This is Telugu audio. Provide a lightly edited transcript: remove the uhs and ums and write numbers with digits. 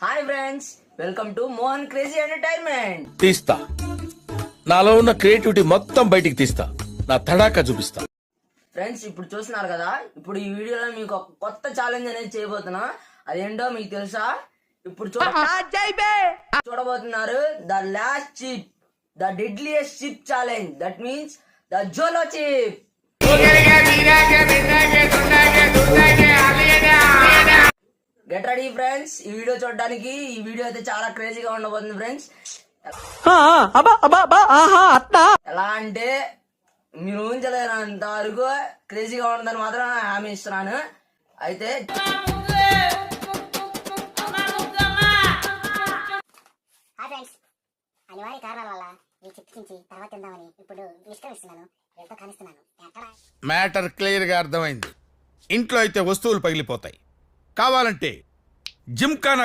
Hi friends, welcome to Mohan crazy entertainment. తీస్తా, నాలో ఉన్న క్రియేటివిటీ మొత్తం బయటికి తీస్తా, నా తడాకా చూపిస్తా. ఫ్రెండ్స్, ఇప్పుడు చూస్తున్నారు కదా, ఇప్పుడు ఈ వీడియోలో మీకు ఒక కొత్త ఛాలెంజ్ అనేది చేయబోతున్నా. అదేంటో మీకు తెలుసా? ఇప్పుడు చూడబోతున్నారు the last chip, the deadliest chip challenge. That means the Jolo chip. Get ready friends, ఈ వీడియో చూడడానికి. ఈ వీడియో అయితే చాలా క్రేజీగా ఉండబోతుంది ఫ్రెండ్స్. ఎలా అంటే మీరు ఊహించలేనంత వరకు క్రేజీగా ఉండదని మాత్రం హామీ ఇస్తున్నాను. అయితే హాయ్ ఫ్రెండ్స్, అనివార్య కారణాల వల్ల ఈ చిప్పించి తర్వాత తిందామని ఇప్పుడు నిష్క్రమిస్తున్నాను. ఎంతో కానిస్తున్నాను. మ్యాటర్ క్లియర్ గా అర్థమైంది. ఇంట్లో అయితే వస్తువులు పగిలిపోతాయి, కావాలంటే జిమ్ఖానా